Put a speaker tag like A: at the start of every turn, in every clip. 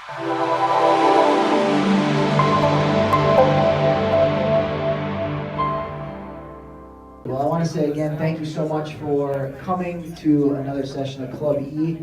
A: Well, I want to say again, thank you so much for coming to another session of Club E.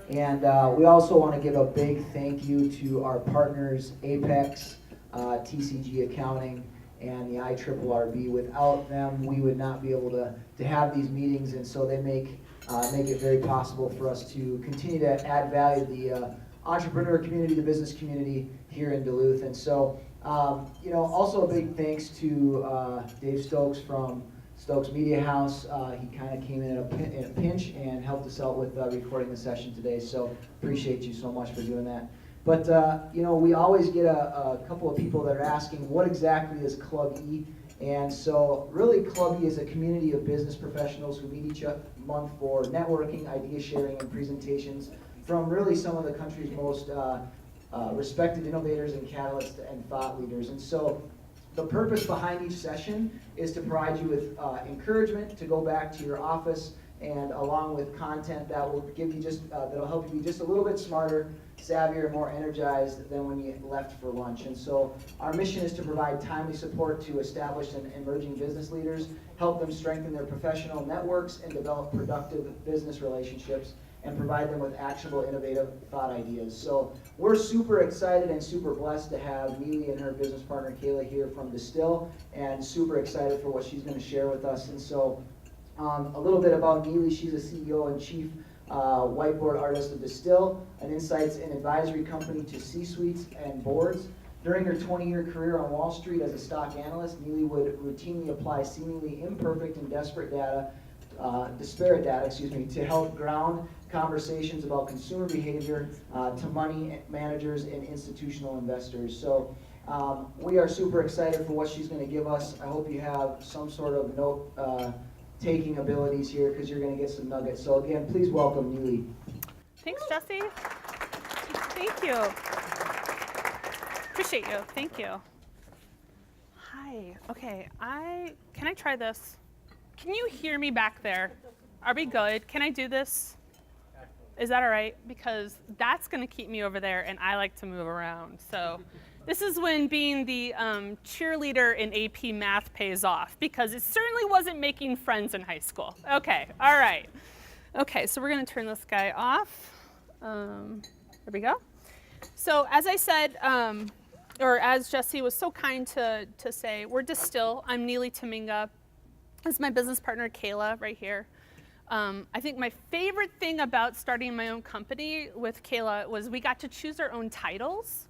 A: And we also want to give a big thank you to our partners, Apex, TCG Accounting, and the IRRB. Without them, we would not be able to have these meetings, and so they make it very possible for us to continue to add value to the entrepreneur community, the business community here in Duluth. And so, also a big thanks to Dave Stokes from Stokes Media House. He kind of came in in a pinch and helped us out with recording the session today, so appreciate you so much for doing that. But we always get a couple of people that are asking, what exactly is Club E? And so really Club E is a community of business professionals who meet each month for networking, idea sharing, and presentations from really some of the country's most respected innovators and catalysts and thought leaders. And so the purpose behind each session is to provide you with encouragement to go back to your office, and along with content that will give you that'll help you be just a little bit smarter, savvier, more energized than when you left for lunch. And so our mission is to provide timely support to established and emerging business leaders, help them strengthen their professional networks and develop productive business relationships, and provide them with actionable, innovative thought ideas. So we're super excited and super blessed to have Neely and her business partner Kayla here from Distill, and super excited for what she's going to share with us. And so a little bit about Neely. She's a CEO and chief whiteboard artist of Distill, an insights and advisory company to C-suites and boards. During her 20-year career on Wall Street as a stock analyst, Neely would routinely apply seemingly imperfect and disparate data to help ground conversations about consumer behavior to money managers and institutional investors. So we are super excited for what she's going to give us. I hope you have some sort of note-taking abilities here, because you're going to get some nuggets. So again, please welcome Neely.
B: Thanks, Jesse. Thank you. Appreciate you. Thank you. Hi. Okay. Can I try this? Can you hear me back there? Are we good? Can I do this? Is that all right? Because that's going to keep me over there, and I like to move around. So this is when being the cheerleader in AP Math pays off, because it certainly wasn't making friends in high school. Okay. All right. Okay. So we're going to turn this guy off. There we go. So as I said, or as Jesse was so kind to say, we're Distill. I'm Neely Taminga. This is my business partner, Kayla, right here. I think my favorite thing about starting my own company with Kayla was we got to choose our own titles.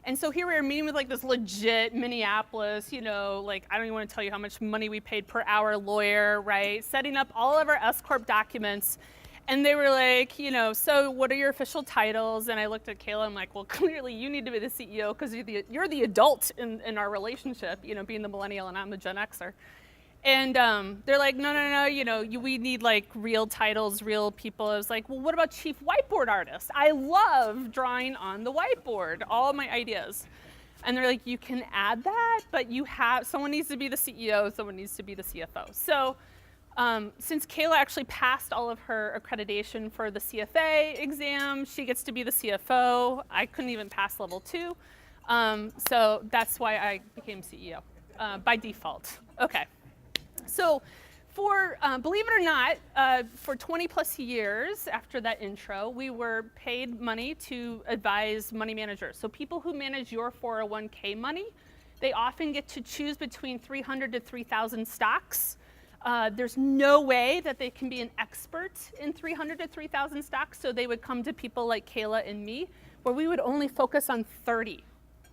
B: And so here we are meeting with like this legit Minneapolis, I don't even want to tell you how much money we paid per hour lawyer, right? Setting up all of our S-Corp documents. And they were like, so what are your official titles? And I looked at Kayla, I'm like, well, clearly you need to be the CEO because you're the adult in our relationship, being the millennial and I'm the Gen Xer. And they're like, no, we need like real titles, real people. I was like, well, what about chief whiteboard artist? I love drawing on the whiteboard, all my ideas. And they're like, you can add that, but someone needs to be the CEO, someone needs to be the CFO. So since Kayla actually passed all of her accreditation for the CFA exam, she gets to be the CFO. I couldn't even pass level 2. So that's why I became CEO by default. Okay. So believe it or not, for 20 plus years after that intro, we were paid money to advise money managers. So people who manage your 401k money, they often get to choose between 300 to 3,000 stocks. There's no way that they can be an expert in 300 to 3,000 stocks, so they would come to people like Kayla and me, where we would only focus on 30.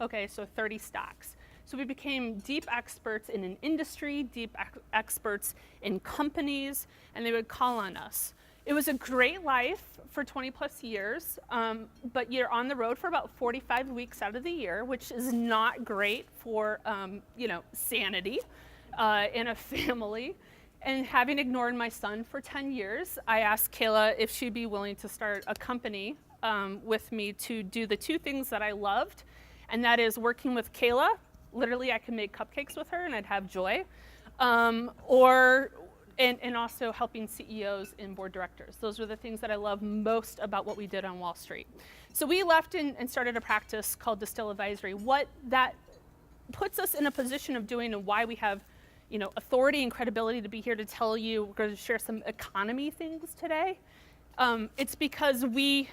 B: Okay, so 30 stocks. So we became deep experts in an industry, deep experts in companies, and they would call on us. It was a great life for 20 plus years, but you're on the road for about 45 weeks out of the year, which is not great for, sanity in a family. And having ignored my son for 10 years, I asked Kayla if she'd be willing to start a company with me to do the two things that I loved, and that is working with Kayla. Literally, I could make cupcakes with her and I'd have joy. and also helping CEOs and board directors. Those are the things that I love most about what we did on Wall Street. So we left and started a practice called Distill Advisory. What that puts us in a position of doing and why we have authority and credibility to be here to tell you, we're going to share some economy things today. It's because we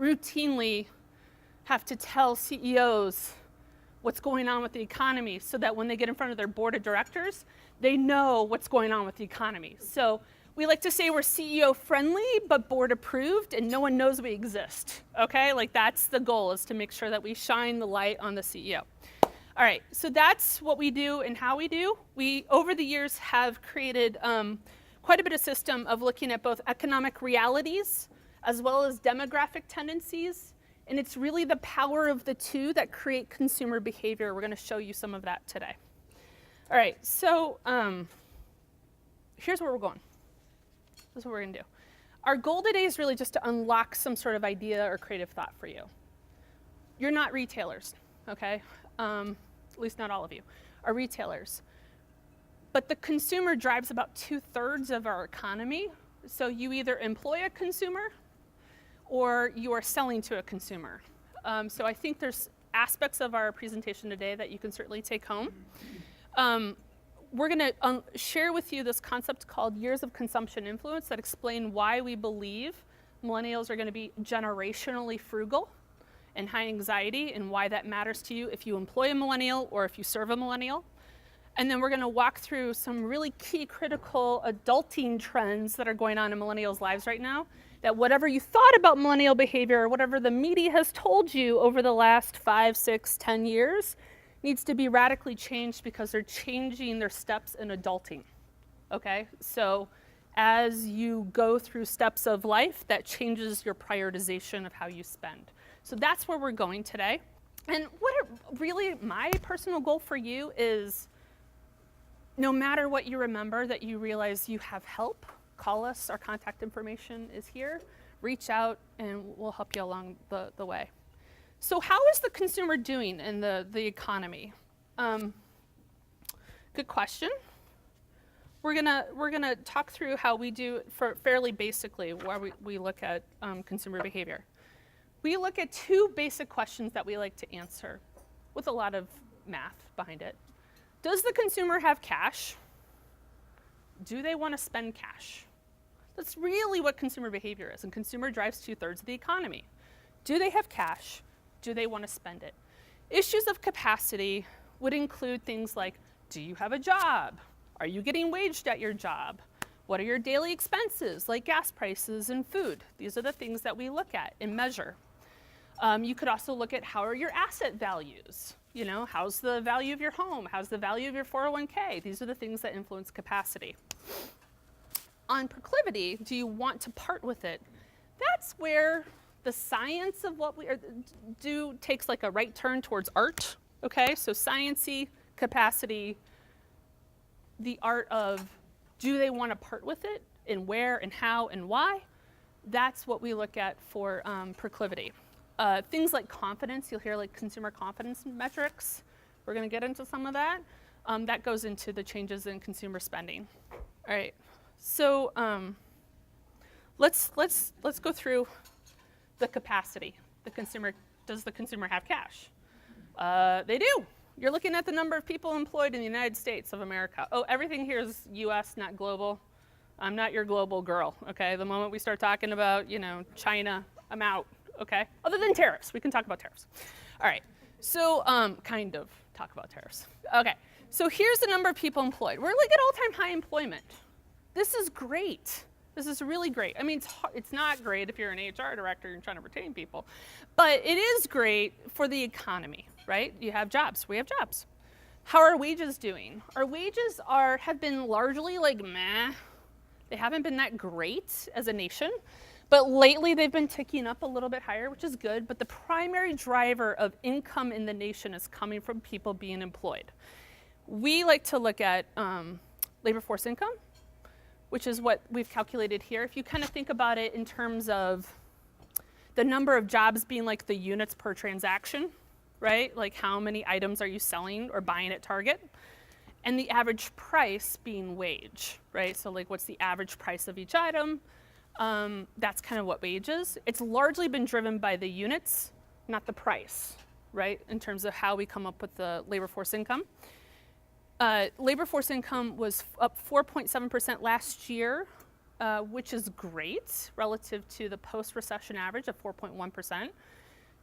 B: routinely have to tell CEOs what's going on with the economy so that when they get in front of their board of directors, they know what's going on with the economy. So we like to say we're CEO friendly, but board approved, and no one knows we exist, okay? Like that's the goal, is to make sure that we shine the light on the CEO. All right, so that's what we do and how we do. We, over the years, have created quite a bit of system of looking at both economic realities as well as demographic tendencies. And it's really the power of the two that create consumer behavior. We're going to show you some of that today. All right, so here's where we're going. This is what we're going to do. Our goal today is really just to unlock some sort of idea or creative thought for you. You're not retailers, okay? At least not all of you are retailers. But the consumer drives about 2/3 of our economy. So you either employ a consumer or you are selling to a consumer. So I think there's aspects of our presentation today that you can certainly take home. We're going to share with you this concept called years of consumption influence that explain why we believe millennials are going to be generationally frugal and high anxiety, and why that matters to you if you employ a millennial or if you serve a millennial. And then we're going to walk through some really key critical adulting trends that are going on in millennials' lives right now, that whatever you thought about millennial behavior or whatever the media has told you over the last 5, 6, 10 years needs to be radically changed because they're changing their steps in adulting, okay? So as you go through steps of life, that changes your prioritization of how you spend. So that's where we're going today. And really my personal goal for you is, no matter what you remember, that you realize you have help. Call us, our contact information is here. Reach out and we'll help you along the way. So how is the consumer doing in the economy? Good question. We're gonna talk through how we do fairly basically where we look at consumer behavior. We look at two basic questions that we like to answer with a lot of math behind it. Does the consumer have cash? Do they want to spend cash? That's really what consumer behavior is, and consumer drives 2/3 of the economy. Do they have cash? Do they want to spend it? Issues of capacity would include things like, do you have a job? Are you getting waged at your job? What are your daily expenses, like gas prices and food? These are the things that we look at and measure. You could also look at how are your asset values? How's the value of your home? How's the value of your 401k? These are the things that influence capacity. On proclivity, do you want to part with it? That's where the science of what we do takes like a right turn towards art, okay? So science-y, capacity, the art of do they want to part with it, and where and how and why? That's what we look at for proclivity. Things like confidence, you'll hear like consumer confidence metrics. We're going to get into some of that. That goes into the changes in consumer spending. All right, so let's go through the capacity. Does the consumer have cash? They do. You're looking at the number of people employed in the United States of America. Oh, everything here is US, not global. I'm not your global girl, okay? The moment we start talking about, China, I'm out. Okay, other than tariffs, we can talk about tariffs. All right, so kind of talk about tariffs. Okay, so here's the number of people employed. We're like at all-time high employment. This is great. This is really great. I mean, it's not great if you're an HR director and trying to retain people, but it is great for the economy, right? You have jobs, we have jobs. How are wages doing? Our wages have been largely like meh. They haven't been that great as a nation. But lately, they've been ticking up a little bit higher, which is good. But the primary driver of income in the nation is coming from people being employed. We like to look at labor force income, which is what we've calculated here. If you kind of think about it in terms of the number of jobs being like the units per transaction, right? Like how many items are you selling or buying at Target? and the average price being wage, right? So like what's the average price of each item? That's kind of what wage is. It's largely been driven by the units, not the price, right? In terms of how we come up with the labor force income. Labor force income was up 4.7% last year, which is great relative to the post-recession average of 4.1%.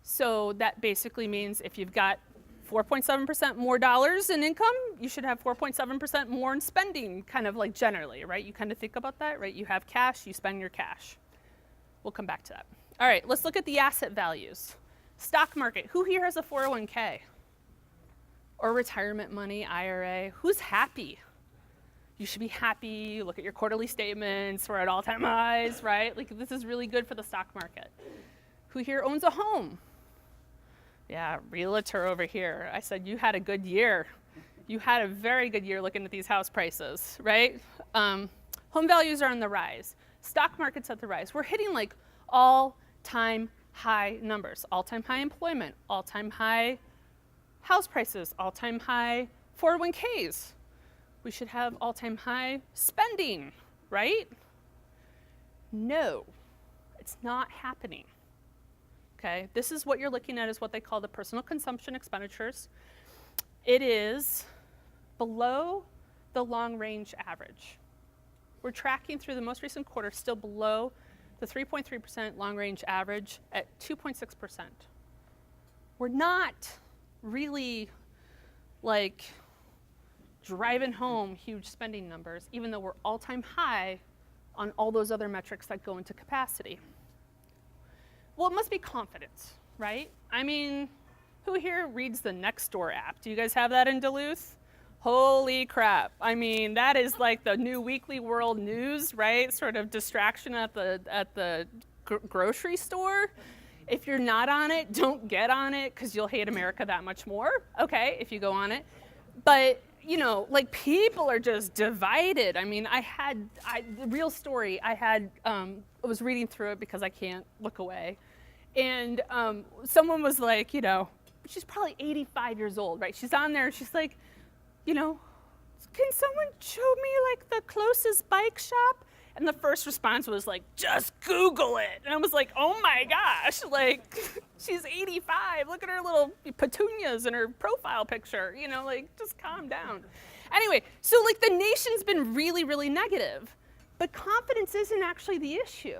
B: So that basically means if you've got 4.7% more dollars in income, you should have 4.7% more in spending, kind of like generally, right? You kind of think about that, right? You have cash, you spend your cash. We'll come back to that. All right, let's look at the asset values. Stock market. Who here has a 401k? Or retirement money, IRA? Who's happy? You should be happy. Look at your quarterly statements. We're at all-time highs, right? Like this is really good for the stock market. Who here owns a home? Yeah, realtor over here. I said you had a good year. You had a very good year looking at these house prices, right? Home values are on the rise. Stock market's at the rise. We're hitting like all-time high numbers. All-time high employment, all-time high house prices, all-time high 401ks. We should have all-time high spending, right? No, it's not happening. Okay, this is what you're looking at is what they call the personal consumption expenditures. It is below the long-range average. We're tracking through the most recent quarter still below the 3.3% long-range average at 2.6%. We're not really like driving home huge spending numbers, even though we're all-time high on all those other metrics that go into capacity. Well, it must be confidence, right? I mean, who here reads the Nextdoor app? Do you guys have that in Duluth? Holy crap. I mean, that is like the new weekly world news, right? Sort of distraction at the grocery store. If you're not on it, don't get on it because you'll hate America that much more, okay, if you go on it. But, you know, like people are just divided. I mean, the real story, I was reading through it because I can't look away. And someone was like, you know, she's probably 85 years old, right? She's on there and she's like, you know, can someone show me like the closest bike shop? And the first response was like, just Google it. And I was like, oh my gosh, like she's 85. Look at her little petunias in her profile picture, you know, like just calm down. Anyway, so like the nation's been really, really negative, but confidence isn't actually the issue.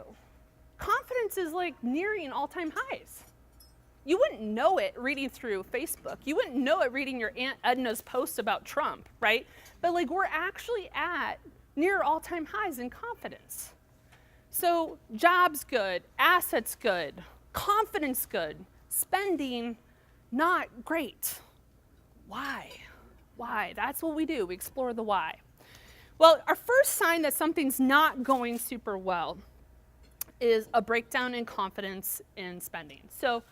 B: Confidence is like nearing all-time highs. You wouldn't know it reading through Facebook. You wouldn't know it reading your Aunt Edna's post about Trump, right? But like we're actually at near all-time highs in confidence. So jobs good, assets good, confidence good, spending not great. Why? Why? That's what we do. We explore the why. Well, our first sign that something's not going super well is a breakdown in confidence in spending. So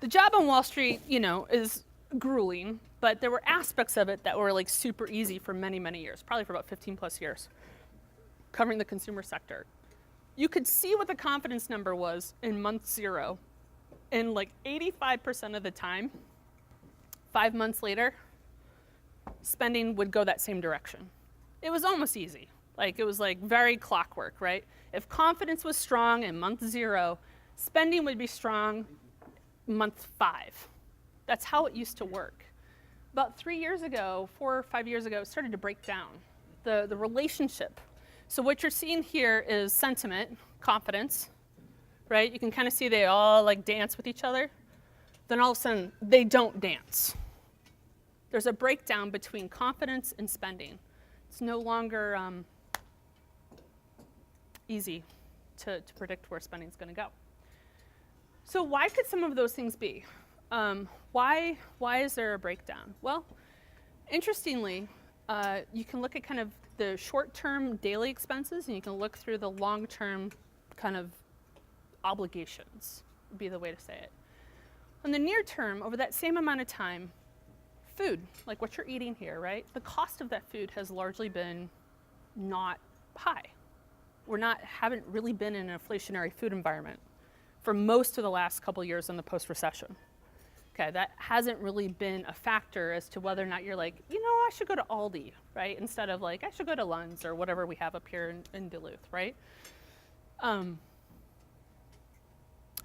B: the job on Wall Street, you know, is grueling, but there were aspects of it that were like super easy for many, many years, probably for about 15 plus years, covering the consumer sector. You could see what the confidence number was in month 0, and like 85% of the time, 5 months later, spending would go that same direction. It was almost easy. Like it was like very clockwork, right? If confidence was strong in month 0, spending would be strong month 5. That's how it used to work. About 3 years ago, 4 or 5 years ago, it started to break down the relationship. So what you're seeing here is sentiment, confidence, right? You can kind of see they all like dance with each other. Then all of a sudden, they don't dance. There's a breakdown between confidence and spending. It's no longer easy to predict where spending is going to go. So why could some of those things be? Why is there a breakdown? Well, interestingly, you can look at kind of the short-term daily expenses, and you can look through the long-term kind of obligations, would be the way to say it. In the near term, over that same amount of time, food, like what you're eating here, right? The cost of that food has largely been not high. Haven't really been in an inflationary food environment for most of the last couple years in the post-recession. Okay, that hasn't really been a factor as to whether or not you're like, you know, I should go to Aldi, right? Instead of like, I should go to Lund's or whatever we have up here in Duluth, right?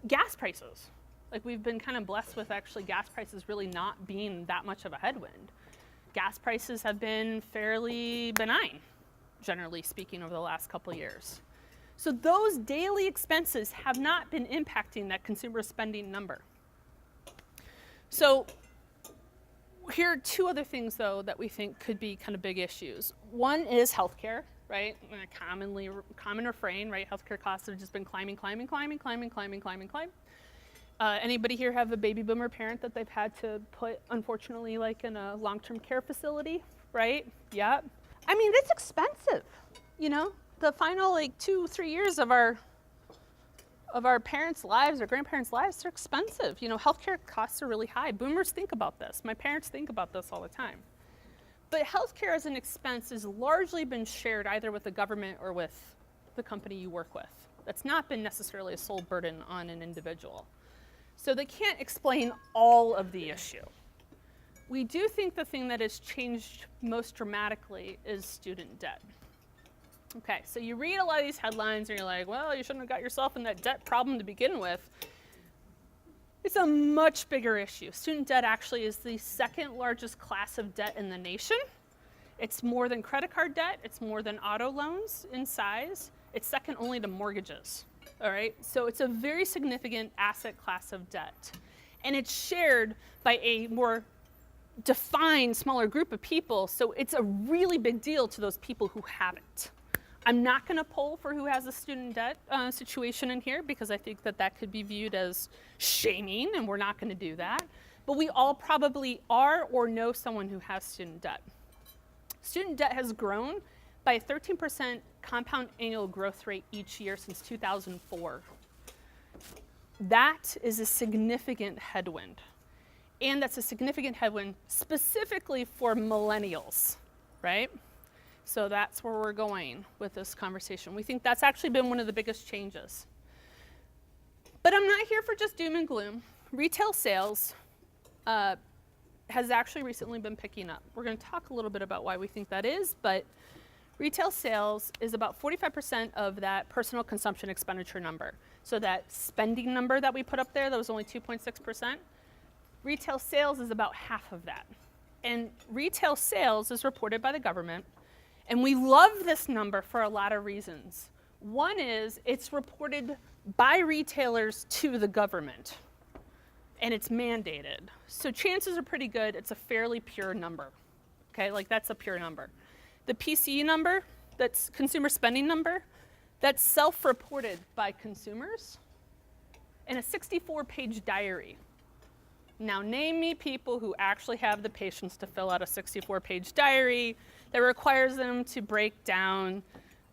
B: Gas prices. Like, we've been kind of blessed with actually gas prices really not being that much of a headwind. Gas prices have been fairly benign, generally speaking, over the last couple of years. So those daily expenses have not been impacting that consumer spending number. So here are two other things, though, that we think could be kind of big issues. One is healthcare, right? A common refrain, right? Healthcare costs have just been climbing. Anybody here have a baby boomer parent that they've had to put, unfortunately, like in a long-term care facility, right? Yeah. I mean, it's expensive, you know? The final like 2-3 years of our parents' lives or grandparents' lives are expensive. You know, healthcare costs are really high. Boomers think about this. My parents think about this all the time. But healthcare as an expense has largely been shared either with the government or with the company you work with. That's not been necessarily a sole burden on an individual. So they can't explain all of the issue. We do think the thing that has changed most dramatically is student debt. Okay, so you read a lot of these headlines and you're like, well, you shouldn't have got yourself in that debt problem to begin with. It's a much bigger issue. Student debt actually is the second largest class of debt in the nation. It's more than credit card debt. It's more than auto loans in size. It's second only to mortgages. All right, so it's a very significant asset class of debt. And it's shared by a more defined, smaller group of people, so it's a really big deal to those people who have it. I'm not going to poll for who has a student debt situation in here because I think that that could be viewed as shaming, and we're not going to do that. But we all probably are or know someone who has student debt. Student debt has grown by a 13% compound annual growth rate each year since 2004. That is a significant headwind. And that's a significant headwind specifically for millennials, right? So that's where we're going with this conversation. We think that's actually been one of the biggest changes. But I'm not here for just doom and gloom. Retail sales has actually recently been picking up. We're going to talk a little bit about why we think that is, but retail sales is about 45% of that personal consumption expenditure number. So that spending number that we put up there, that was only 2.6%. Retail sales is about half of that. And retail sales is reported by the government. And we love this number for a lot of reasons. One is it's reported by retailers to the government, and it's mandated. So chances are pretty good it's a fairly pure number. Okay, like that's a pure number. The PCE number, that's consumer spending number, that's self-reported by consumers in a 64-page diary. Now name me people who actually have the patience to fill out a 64-page diary that requires them to break down,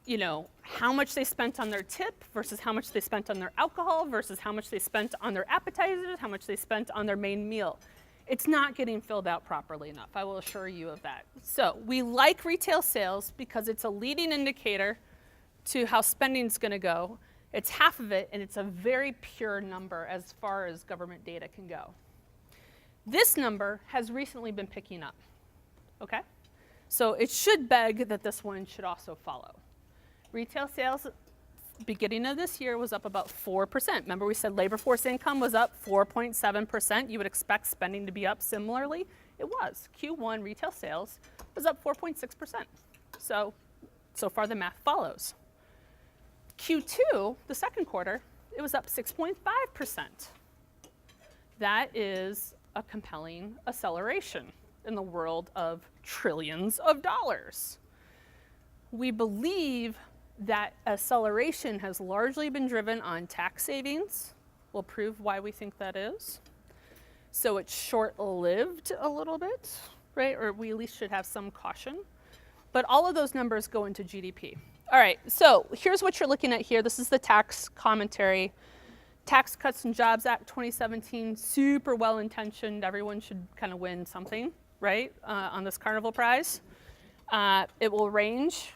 B: you know, how much they spent on their tip versus how much they spent on their alcohol versus how much they spent on their appetizers, how much they spent on their main meal. It's not getting filled out properly enough, I will assure you of that. So we like retail sales because it's a leading indicator to how spending's gonna go. It's half of it, and it's a very pure number as far as government data can go. This number has recently been picking up, okay? So it should beg that this one should also follow. Retail sales, beginning of this year, was up about 4%. Remember we said labor force income was up 4.7%. You would expect spending to be up similarly. It was. Q1 retail sales was up 4.6%. So far the math follows. Q2, the second quarter, it was up 6.5%. That is a compelling acceleration in the world of trillions of dollars. We believe that acceleration has largely been driven on tax savings. We'll prove why we think that is. So it's short-lived a little bit, right? Or we at least should have some caution. But all of those numbers go into GDP. All right, so here's what you're looking at here. This is the tax commentary. Tax Cuts and Jobs Act 2017, super well-intentioned. Everyone should kind of win something, right, on this Carnival Prize. It will range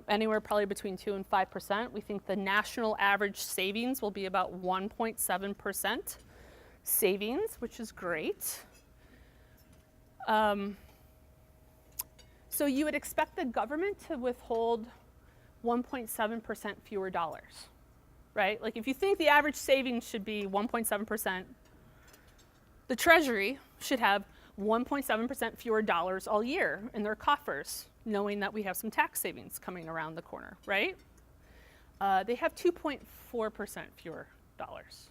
B: anywhere probably between 2 and 5%. We think the national average savings will be about 1.7%. savings, which is great. So you would expect the government to withhold 1.7% fewer dollars, right? Like if you think the average savings should be 1.7%, the Treasury should have 1.7% fewer dollars all year in their coffers, knowing that we have some tax savings coming around the corner, right? They have 2.4% fewer dollars.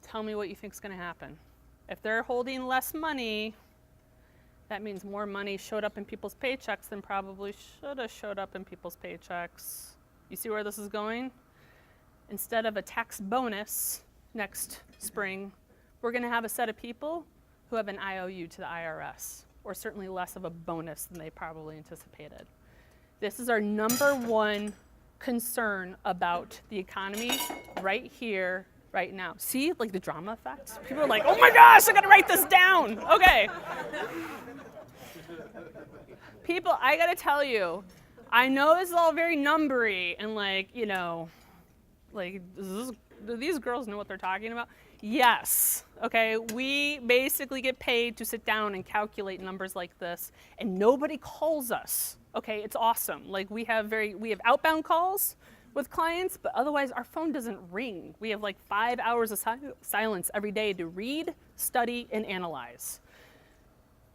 B: Tell me what you think is going to happen. If they're holding less money, that means more money showed up in people's paychecks than probably should have showed up in people's paychecks. You see where this is going? Instead of a tax bonus next spring, we're going to have a set of people who have an IOU to the IRS, or certainly less of a bonus than they probably anticipated. This is our number one concern about the economy right here, right now. See, like the drama effects? People are like, oh my gosh, I gotta write this down. Okay. People, I gotta tell you, I know this is all very numbery and like, you know, like, do these girls know what they're talking about? Yes, okay, we basically get paid to sit down and calculate numbers like this, and nobody calls us, okay? It's awesome. Like, we have outbound calls with clients, but otherwise our phone doesn't ring. We have like 5 hours of silence every day to read, study, and analyze.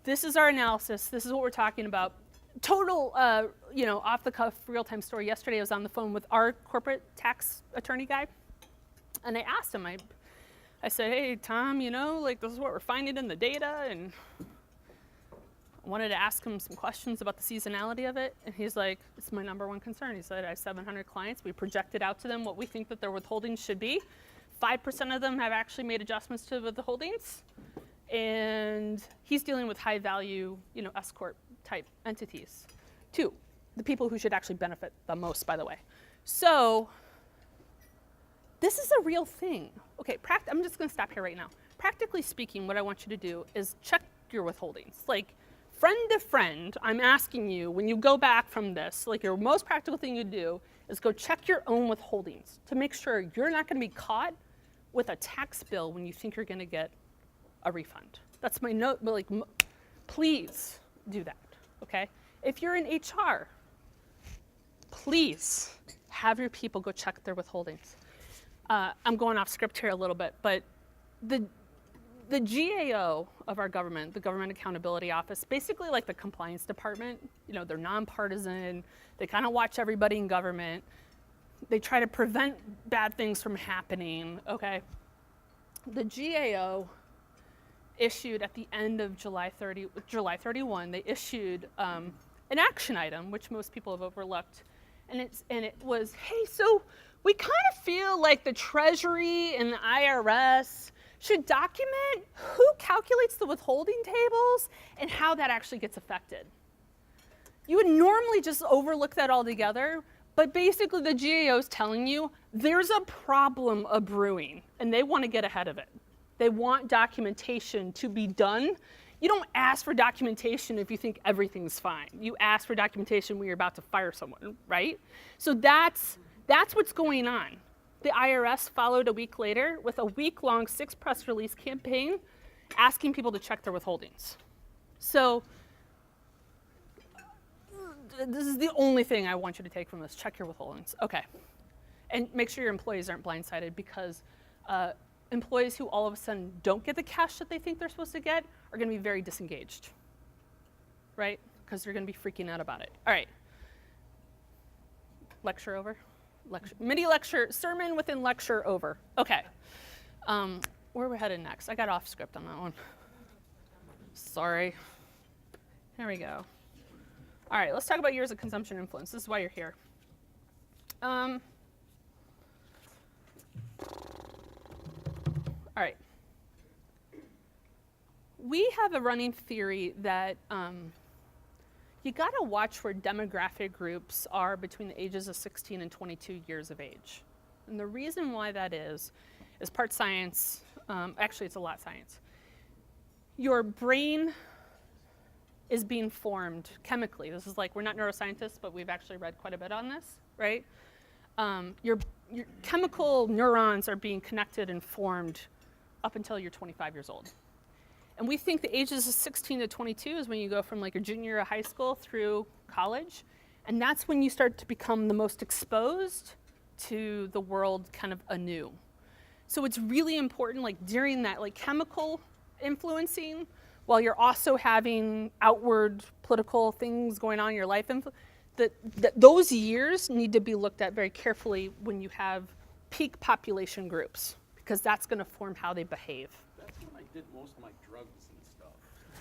B: This is our analysis. This is what we're talking about. Total, off-the-cuff, real-time story. Yesterday I was on the phone with our corporate tax attorney guy, and I asked him, I said, hey, Tom, this is what we're finding in the data, and I wanted to ask him some questions about the seasonality of it, and he's like, it's my number one concern. He said, I have 700 clients. We projected out to them what we think that their withholdings should be. 5% of them have actually made adjustments to the withholdings, and he's dealing with high-value, S-corp type entities. 2, the people who should actually benefit the most, by the way. So this is a real thing. Okay, I'm just going to stop here right now. Practically speaking, what I want you to do is check your withholdings. Like, friend to friend, I'm asking you, when you go back from this, like your most practical thing you do is go check your own withholdings to make sure you're not going to be caught with a tax bill when you think you're going to get a refund. That's my note, but like, please do that, okay? If you're in HR, please have your people go check their withholdings. I'm going off script here a little bit, but the GAO of our government, the Government Accountability Office, basically like the compliance department, they're nonpartisan, they kind of watch everybody in government, they try to prevent bad things from happening, okay? The GAO issued at the end of July 31, they issued an action item, which most people have overlooked, and it was, hey, so we kind of feel like the Treasury and the IRS should document who calculates the withholding tables and how that actually gets affected. You would normally just overlook that altogether, but basically the GAO is telling you there's a problem of brewing, and they want to get ahead of it. They want documentation to be done. You don't ask for documentation if you think everything's fine. You ask for documentation when you're about to fire someone, right? So that's what's going on. The IRS followed a week later with a week-long 6 press release campaign asking people to check their withholdings. So this is the only thing I want you to take from this. Check your withholdings. Okay. And make sure your employees aren't blindsided, because employees who all of a sudden don't get the cash that they think they're supposed to get are going to be very disengaged, right? Because they're going to be freaking out about it. All right. Lecture over? Mini lecture, sermon within lecture over. Okay. Where are we headed next? I got off script on that one. Sorry. Here we go. All right, let's talk about years of consumption influence. This is why you're here. All right. We have a running theory that you gotta watch where demographic groups are between the ages of 16 and 22 years of age. And the reason why that is part science, actually it's a lot science. Your brain is being formed chemically. This is like, we're not neuroscientists, but we've actually read quite a bit on this, right? Your chemical neurons are being connected and formed up until you're 25 years old. And we think the ages of 16 to 22 is when you go from like a junior year of high school through college. And that's when you start to become the most exposed to the world kind of anew. So it's really important, like during that like chemical influencing, while you're also having outward political things going on in your life, that those years need to be looked at very carefully when you have peak population groups, because that's going to form how they behave.
C: That's when I did most of my drugs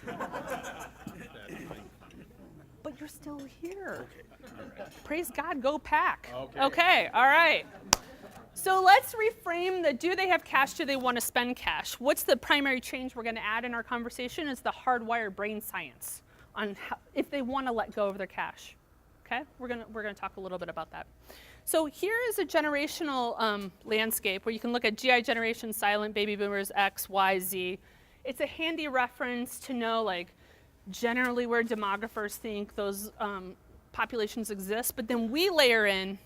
C: and stuff.
B: But you're still here.
C: Okay, all right.
B: Praise God, go Pack.
C: Okay.
B: All right. So let's reframe the do they have cash, do they want to spend cash? What's the primary change we're going to add in our conversation is the hardwired brain science on how, if they want to let go of their cash. Okay, we're gonna talk a little bit about that. So here is a generational landscape where you can look at GI generation, silent, baby boomers, X, Y, Z. It's a handy reference to know like generally where demographers think those populations exist, but then we layer in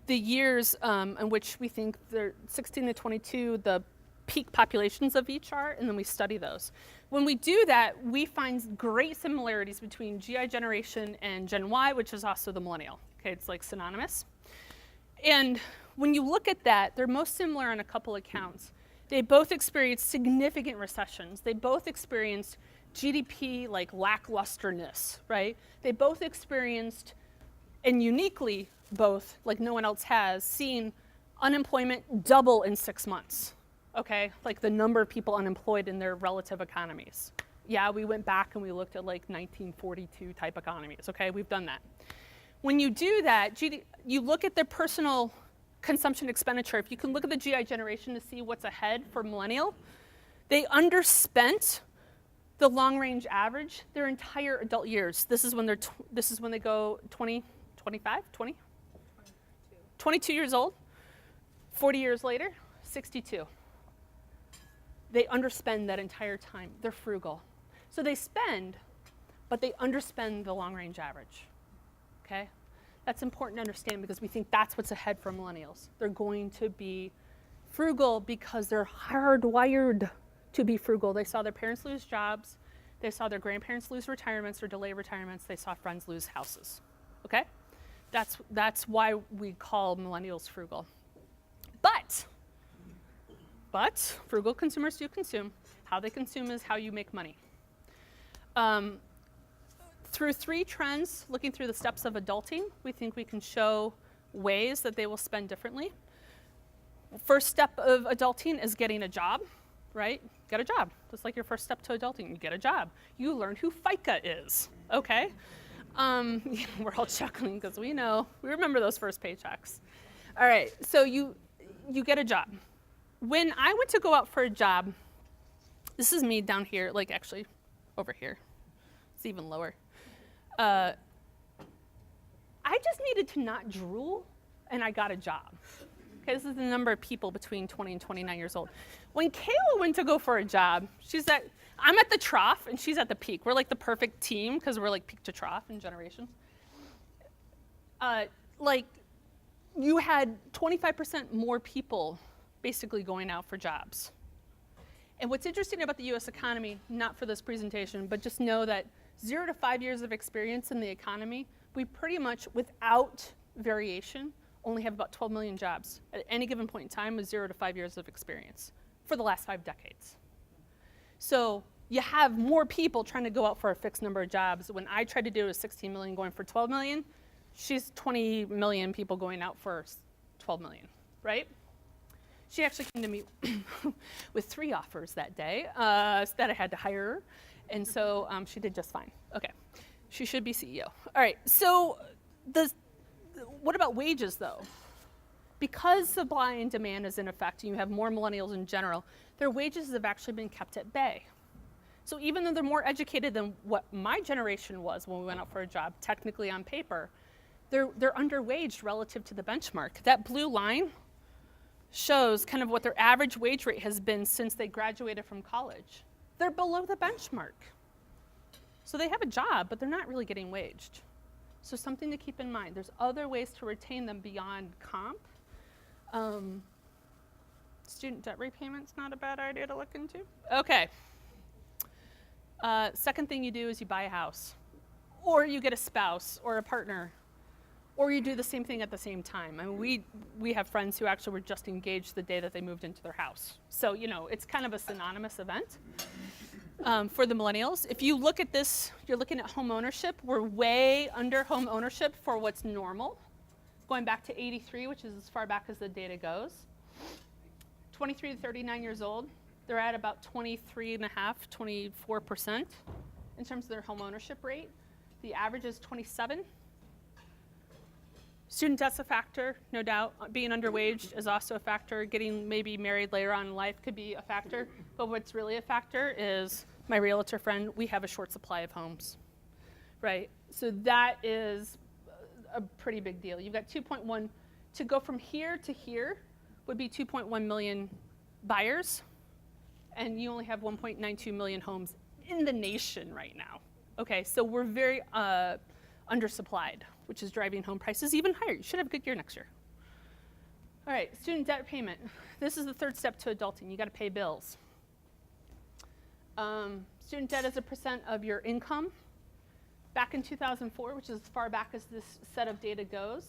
B: the years in which we think they're 16 to 22, the peak populations of each are, and then we study those. When we do that, we find great similarities between GI generation and Gen Y, which is also the millennial. Okay, it's like synonymous. And when you look at that, they're most similar on a couple of counts. They both experienced significant recessions. They both experienced GDP like lacklusterness, right? They both experienced, and uniquely both, like no one else has, seen unemployment double in 6 months. Okay, like the number of people unemployed in their relative economies. Yeah, we went back and we looked at like 1942 type economies. Okay, we've done that. When you do that, you look at their personal consumption expenditure. If you can look at the GI generation to see what's ahead for millennial, they underspent the long range average their entire adult years. This is when they go 20, 25, 20? 22 years old. 40 years later, 62. They underspend that entire time. They're frugal. So they spend, but they underspend the long-range average, okay? That's important to understand because we think that's what's ahead for millennials. They're going to be frugal because they're hardwired to be frugal. They saw their parents lose jobs. They saw their grandparents lose retirements or delay retirements. They saw friends lose houses, okay? That's why we call millennials frugal. But frugal consumers do consume. How they consume is how you make money. Through 3 trends, looking through the steps of adulting, we think we can show ways that they will spend differently. First step of adulting is getting a job, right? Get a job. That's like your first step to adulting. You get a job. You learn who FICA is, okay? We're all chuckling because we remember those first paychecks. All right, so you get a job. When I went to go out for a job, this is me down here, like actually over here. It's even lower. I just needed to not drool, and I got a job. Okay, this is the number of people between 20 and 29 years old. When Kayla went to go for a job, I'm at the trough, and she's at the peak. We're like the perfect team, because we're like peak to trough in generations. Like, you had 25% more people basically going out for jobs. And what's interesting about the US economy, not for this presentation, but just know that 0 to 5 years of experience in the economy, we pretty much, without variation, only have about 12 million jobs at any given point in time with 0 to 5 years of experience for the last 5 decades. So you have more people trying to go out for a fixed number of jobs. When I tried to do it with 16 million going for 12 million, she's 20 million people going out for 12 million, right? She actually came to me with 3 offers that day that I had to hire her. And so she did just fine. Okay, she should be CEO. All right, so what about wages though? Because supply and demand is in effect, and you have more millennials in general, their wages have actually been kept at bay. So even though they're more educated than what my generation was when we went out for a job, technically on paper, they're underwaged relative to the benchmark. That blue line shows kind of what their average wage rate has been since they graduated from college. They're below the benchmark. So they have a job, but they're not really getting waged. So something to keep in mind. There's other ways to retain them beyond comp. Student debt repayment's not a bad idea to look into. Okay. Second thing you do is you buy a house, or you get a spouse or a partner, or you do the same thing at the same time. I mean, we have friends who actually were just engaged the day that they moved into their house. So, you know, it's kind of a synonymous event for the millennials. If you look at this, you're looking at home ownership. We're way under home ownership for what's normal, going back to 83, which is as far back as the data goes. 23 to 39 years old, they're at about 23.5, 24% in terms of their home ownership rate. The average is 27. Student debt's a factor, no doubt. Being underwaged is also a factor. Getting maybe married later on in life could be a factor. But what's really a factor is my realtor friend, we have a short supply of homes, right? So that is a pretty big deal. You've got 2.1, to go from here to here would be 2.1 million buyers, and you only have 1.92 million homes in the nation right now. Okay, so we're very undersupplied, which is driving home prices even higher. You should have a good year next year. All right, student debt payment. This is the third step to adulting. You got to pay bills. Student debt is a percent of your income. Back in 2004, which is as far back as this set of data goes,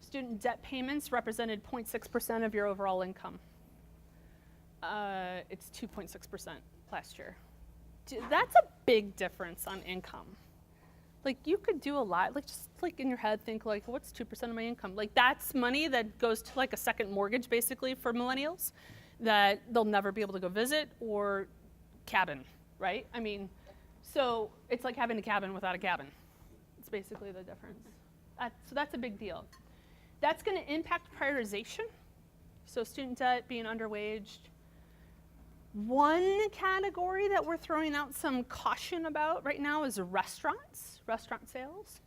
B: student debt payments represented 0.6% of your overall income. It's 2.6% last year. That's a big difference on income. Like, you could do a lot, like, just like in your head think like, what's 2% of my income? Like, that's money that goes to like a second mortgage basically for millennials that they'll never be able to go visit, or cabin, right? I mean, so it's like having a cabin without a cabin. It's basically the difference. So that's a big deal. That's going to impact prioritization. So student debt, being underwaged. One category that we're throwing out some caution about right now is restaurants, restaurant sales.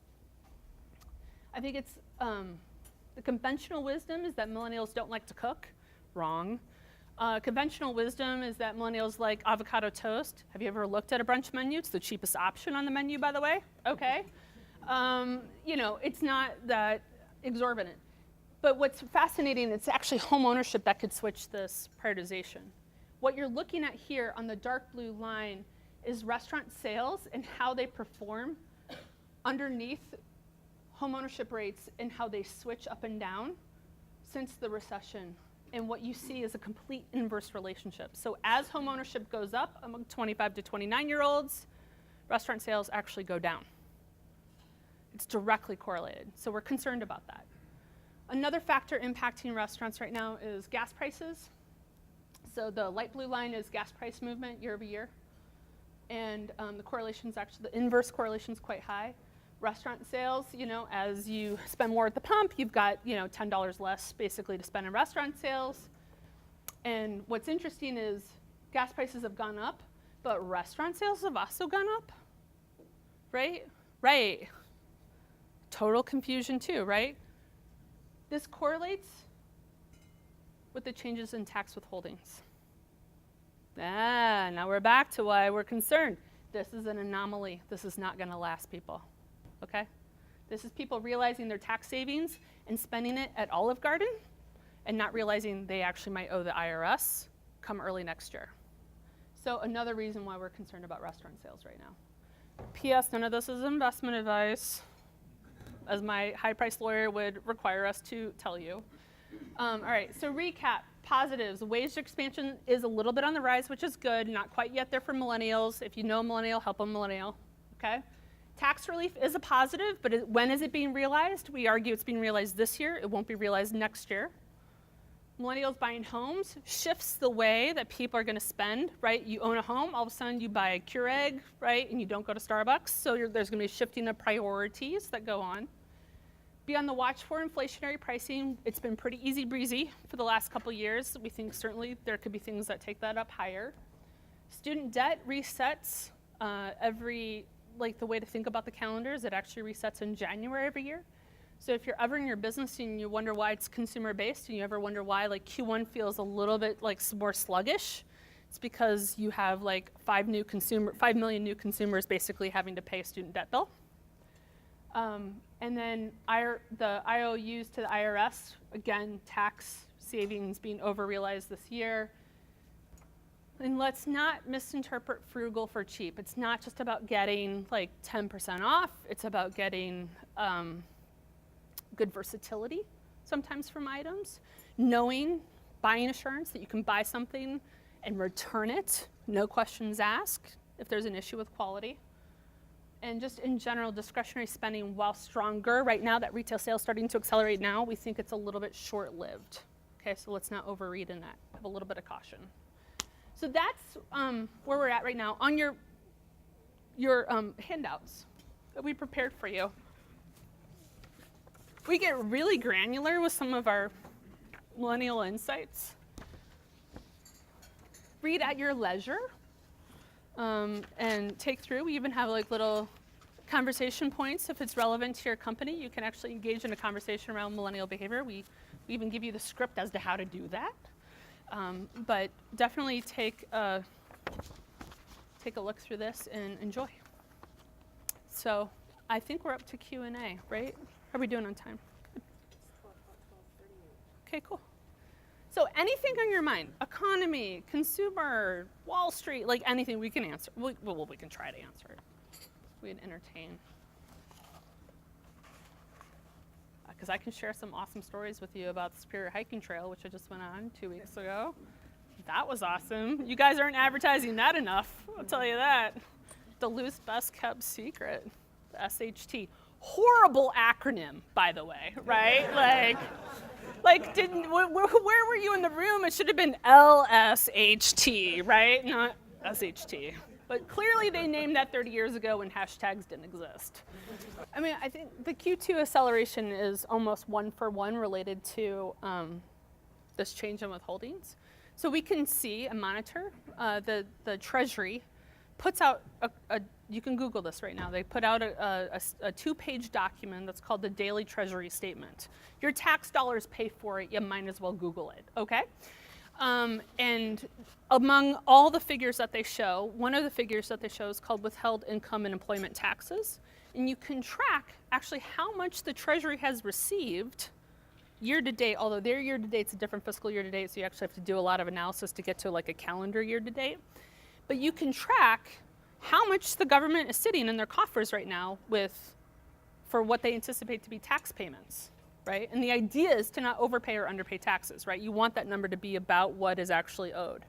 B: I think it's the conventional wisdom is that millennials don't like to cook. Wrong. Conventional wisdom is that millennials like avocado toast. Have you ever looked at a brunch menu? It's the cheapest option on the menu, by the way. Okay. You know, it's not that exorbitant. But what's fascinating, it's actually home ownership that could switch this prioritization. What you're looking at here on the dark blue line is restaurant sales and how they perform underneath home ownership rates and how they switch up and down since the recession. And what you see is a complete inverse relationship. So as home ownership goes up among 25 to 29-year-olds, restaurant sales actually go down. It's directly correlated. So we're concerned about that. Another factor impacting restaurants right now is gas prices. So the light blue line is gas price movement year over year. And the correlation's actually, the inverse correlation's quite high. Restaurant sales, you know, as you spend more at the pump, you've got, you know, $10 less basically to spend in restaurant sales. And what's interesting is gas prices have gone up, but restaurant sales have also gone up, right? Right. Total confusion too, right? This correlates with the changes in tax withholdings. Now we're back to why we're concerned. This is an anomaly. This is not going to last, people. Okay? This is people realizing their tax savings and spending it at Olive Garden and not realizing they actually might owe the IRS come early next year. So another reason why we're concerned about restaurant sales right now. P.S. None of this is investment advice, as my high-priced lawyer would require us to tell you. All right, so recap, positives. Wage expansion is a little bit on the rise, which is good. Not quite yet there for millennials. If you know a millennial, help a millennial, okay? Tax relief is a positive, but when is it being realized? We argue it's being realized this year. It won't be realized next year. Millennials buying homes shifts the way that people are going to spend, right? You own a home, all of a sudden you buy a Keurig, right? And you don't go to Starbucks. So there's going to be a shifting of priorities that go on. Be on the watch for inflationary pricing. It's been pretty easy breezy for the last couple years. We think certainly there could be things that take that up higher. Student debt resets like the way to think about the calendar is it actually resets in January every year. So if you're ever in your business and you wonder why it's consumer based and you ever wonder why like Q1 feels a little bit like more sluggish, it's because you have like 5 million new consumers basically having to pay a student debt bill. And then the IOUs to the IRS, again, tax savings being over-realized this year. And let's not misinterpret frugal for cheap. It's not just about getting like 10% off. It's about getting good versatility sometimes from items. Knowing, buying assurance that you can buy something and return it, no questions asked, if there's an issue with quality. And just in general, discretionary spending, while stronger, right now that retail sales starting to accelerate now, we think it's a little bit short-lived. Okay, so let's not overread in that. Have a little bit of caution. So that's where we're at right now. On your handouts that we prepared for you, we get really granular with some of our millennial insights. Read at your leisure and take through. We even have like little conversation points. If it's relevant to your company, you can actually engage in a conversation around millennial behavior. We even give you the script as to how to do that. But definitely take a look through this and enjoy. So I think we're up to Q&A, right? How are we doing on time? Okay, cool. So anything on your mind, economy, consumer, Wall Street, like anything we can answer. We can try to answer it. We can entertain. Because I can share some awesome stories with you about the Superior Hiking Trail, which I just went on 2 weeks ago. That was awesome. You guys aren't advertising that enough, I'll tell you that. The loose best kept secret, the SHT. Horrible acronym, by the way, right? Where were you in the room? It should have been LSHT, right? Not SHT. But clearly they named that 30 years ago when hashtags didn't exist. I mean, I think the Q2 acceleration is almost one-for-one related to this change in withholdings. So we can see and monitor the Treasury puts out you can Google this right now. They put out a 2-page document that's called the Daily Treasury Statement. Your tax dollars pay for it, you might as well Google it, okay? And among all the figures that they show, one of the figures that they show is called withheld income and employment taxes. And you can track actually how much the Treasury has received year to date, although their year to date's a different fiscal year to date, so you actually have to do a lot of analysis to get to like a calendar year to date. But you can track how much the government is sitting in their coffers right now for what they anticipate to be tax payments, right? And the idea is to not overpay or underpay taxes, right? You want that number to be about what is actually owed.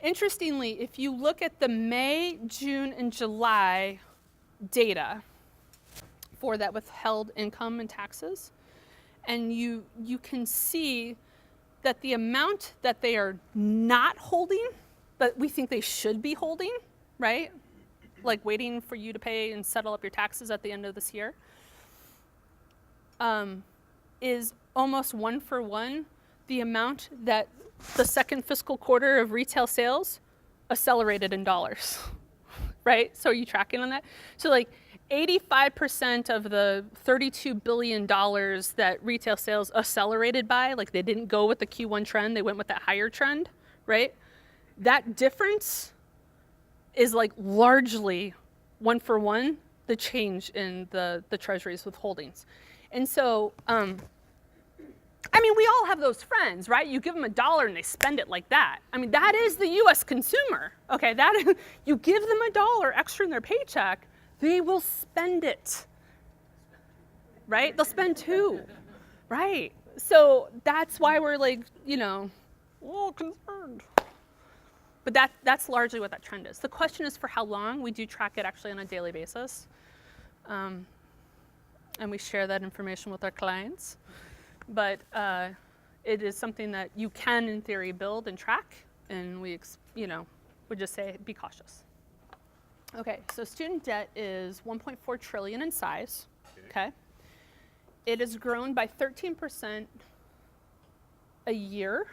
B: Interestingly, if you look at the May, June, and July data for that withheld income and taxes, and you can see that the amount that they are not holding, but we think they should be holding, right? Like waiting for you to pay and settle up your taxes at the end of this year, is almost one-for-one the amount that the second fiscal quarter of retail sales accelerated in dollars, right? So are you tracking on that? So like 85% of the $32 billion that retail sales accelerated by, like they didn't go with the Q1 trend, they went with that higher trend, right? That difference is like largely one-for-one the change in the Treasury's withholdings. And so, I mean, we all have those friends, right? You give them $1 and they spend it like that. I mean, that is the US consumer, okay? You give them $1 extra in their paycheck, they will spend it, right? They'll spend $2, right? So that's why we're like, a little concerned. But that's largely what that trend is. The question is for how long. We do track it actually on a daily basis. And we share that information with our clients. But it is something that you can, in theory, build and track. And we just say, be cautious. Okay, so student debt is $1.4 trillion in size, okay? It has grown by 13% a year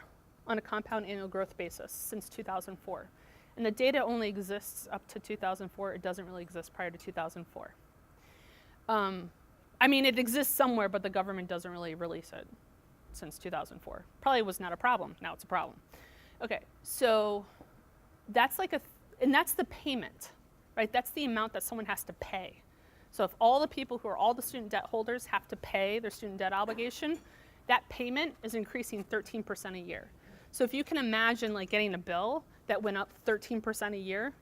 B: on a compound annual growth basis since 2004. And the data only exists up to 2004. It doesn't really exist prior to 2004. I mean, it exists somewhere, but the government doesn't really release it since 2004. Probably was not a problem. Now it's a problem. Okay, so that's and that's the payment, right? That's the amount that someone has to pay. So if all the people who are all the student debt holders have to pay their student debt obligation, that payment is increasing 13% a year. So if you can imagine like getting a bill that went up 13% a year,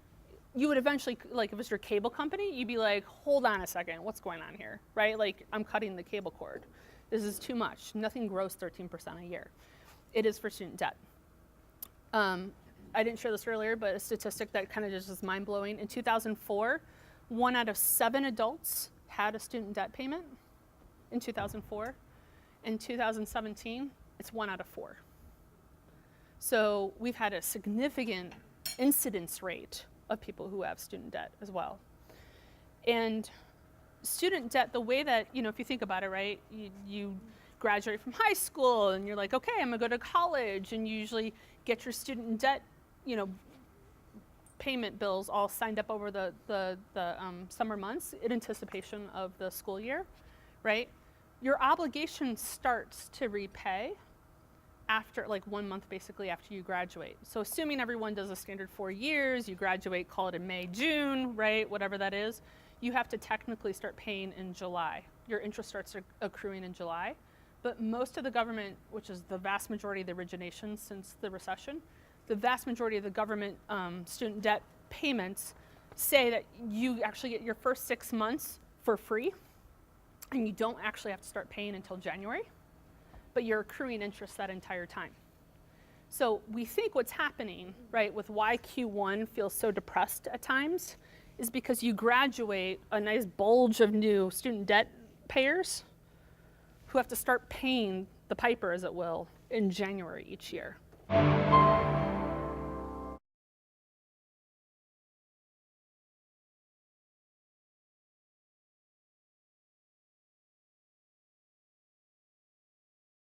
B: you would eventually, like if it's your cable company, you'd be like, hold on a second, what's going on here, right? Like I'm cutting the cable cord. This is too much. Nothing grows 13% a year. It is for student debt. I didn't share this earlier, but a statistic that kind of just is mind-blowing. In 2004, 1 out of 7 adults had a student debt payment in 2004. In 2017, it's 1 out of 4. So we've had a significant incidence rate of people who have student debt as well. And student debt, the way that, if you think about it, right, you graduate from high school and you're like, okay, I'm gonna go to college, and you usually get your student debt, payment bills all signed up over the summer months in anticipation of the school year, right? Your obligation starts to repay after, like 1 month basically after you graduate. So assuming everyone does a standard 4 years, you graduate, call it in May, June, right, whatever that is, you have to technically start paying in July. Your interest starts accruing in July. But most of the government, which is the vast majority of the origination since the recession, the vast majority of the government student debt payments say that you actually get your first 6 months for free, and you don't actually have to start paying until January, but you're accruing interest that entire time. So we think what's happening, right, with why Q1 feels so depressed at times is because you graduate a nice bulge of new student debt payers who have to start paying the piper, as it will, in January each year.